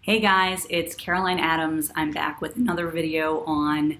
Hey guys, it's Caroline Adams. I'm back with another video on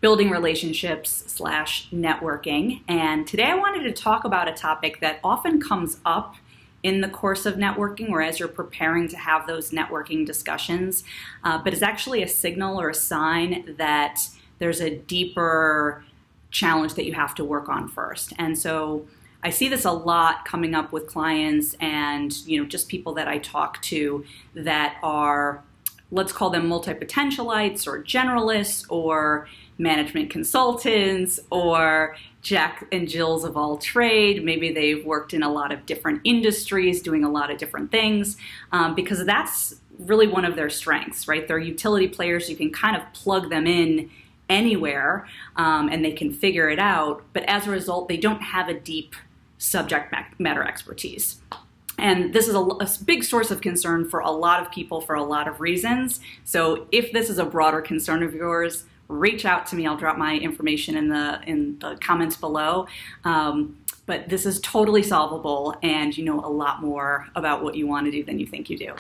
building relationships slash networking. And today I wanted to talk about a topic that often comes up in the course of networking or as you're preparing to have those networking discussions, but is actually a signal or a sign that there's a deeper challenge that you have to work on first. And so I see this a lot coming up with clients and just people that I talk to that are, let's call them multi-potentialites or generalists or management consultants or Jack and Jills of all trade. Maybe they've worked in a lot of different industries doing a lot of different things because that's really one of their strengths, right? They're utility players. You can kind of plug them in anywhere and they can figure it out. But as a result, they don't have a deep subject matter expertise. And this is a big source of concern for a lot of people for a lot of reasons. So if this is a broader concern of yours, reach out to me. I'll drop my information in the comments below. But this is totally solvable and you know a lot more about what you want to do than you think you do.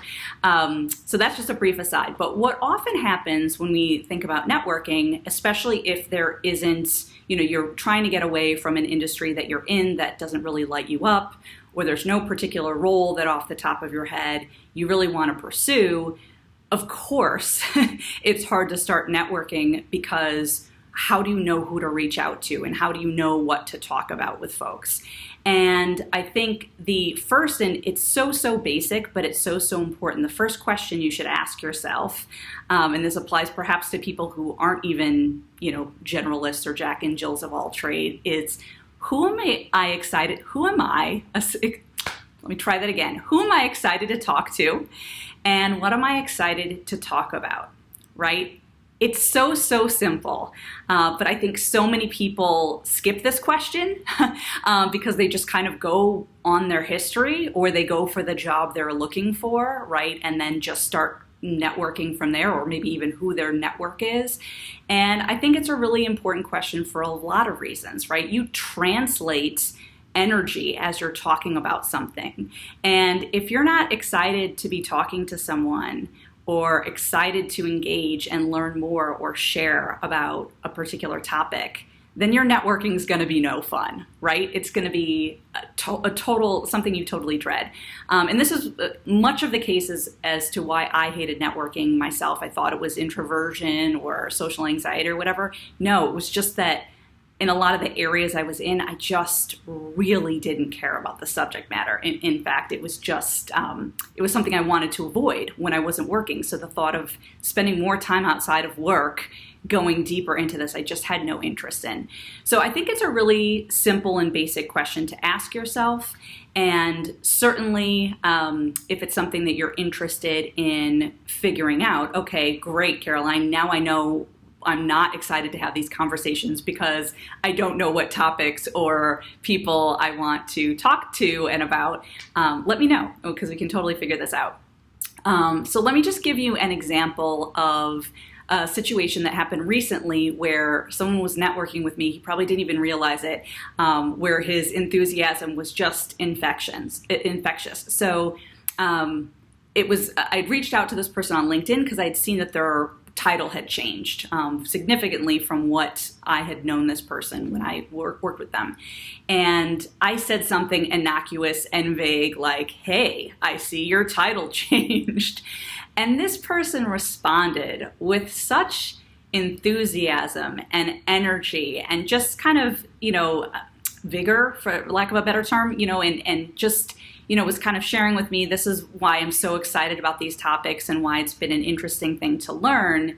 So that's just a brief aside. But what often happens when we think about networking, especially if there isn't, you're trying to get away from an industry that you're in that doesn't really light you up, or there's no particular role that off the top of your head you really want to pursue, of course, it's hard to start networking because how do you know who to reach out to and how do you know what to talk about with folks? And I think the first, and it's so basic, but it's so important. The first question you should ask yourself, and this applies perhaps to people who aren't even, generalists or Jack and Jills of all trade, is who am I excited? Who am I? Let me try that again. Who am I excited to talk to? And what am I excited to talk about, right? It's so simple, but I think so many people skip this question because they just kind of go on their history or they go for the job they're looking for, right? And then just start networking from there, or maybe even who their network is. And I think it's a really important question for a lot of reasons, right? You translate energy as you're talking about something. And if you're not excited to be talking to someone or excited to engage and learn more or share about a particular topic, then your networking is going to be no fun, right? It's going to be something you totally dread. And this is much of the cases as to why I hated networking myself. I thought it was introversion or social anxiety or whatever. No, it was just that in a lot of the areas I was in, I just really didn't care about the subject matter. In fact, it was just, it was something I wanted to avoid when I wasn't working. So the thought of spending more time outside of work going deeper into this, I just had no interest in. So I think it's a really simple and basic question to ask yourself. And certainly, if it's something that you're interested in figuring out, okay, great, Caroline, now I know I'm not excited to have these conversations because I don't know what topics or people I want to talk to and about. Let me know because we can totally figure this out. So let me just give you an example of a situation that happened recently where someone was networking with me. He probably didn't even realize it, where his enthusiasm was just infectious. So I'd reached out to this person on LinkedIn because I'd seen that their title had changed significantly from what I had known this person when I worked with them. And I said something innocuous and vague like, hey, I see your title changed. And this person responded with such enthusiasm and energy and just kind of, vigor, for lack of a better term, and just, was kind of sharing with me, this is why I'm so excited about these topics and why it's been an interesting thing to learn.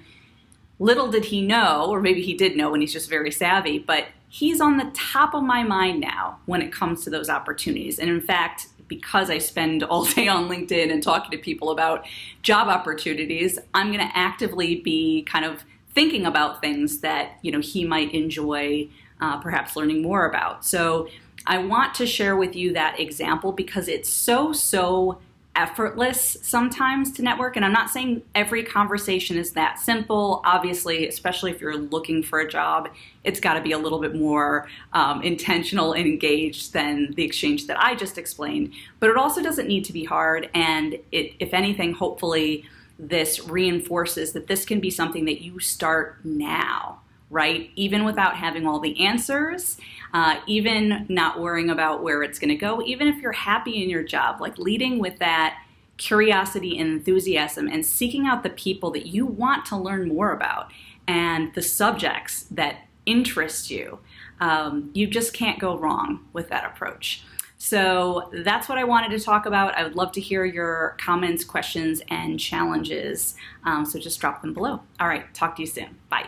Little did he know, or maybe he did know and he's just very savvy, but he's on the top of my mind now when it comes to those opportunities. And in fact, because I spend all day on LinkedIn and talking to people about job opportunities, I'm going to actively be kind of thinking about things that, he might enjoy perhaps learning more about. So I want to share with you that example because it's so effortless sometimes to network. And I'm not saying every conversation is that simple. Obviously, especially if you're looking for a job, it's got to be a little bit more intentional and engaged than the exchange that I just explained. But it also doesn't need to be hard. And if anything, hopefully this reinforces that this can be something that you start now, right? Even without having all the answers, even not worrying about where it's going to go, even if you're happy in your job, like leading with that curiosity and enthusiasm and seeking out the people that you want to learn more about and the subjects that interest you. You just can't go wrong with that approach. So that's what I wanted to talk about. I would love to hear your comments, questions, and challenges. So just drop them below. All right, talk to you soon. Bye.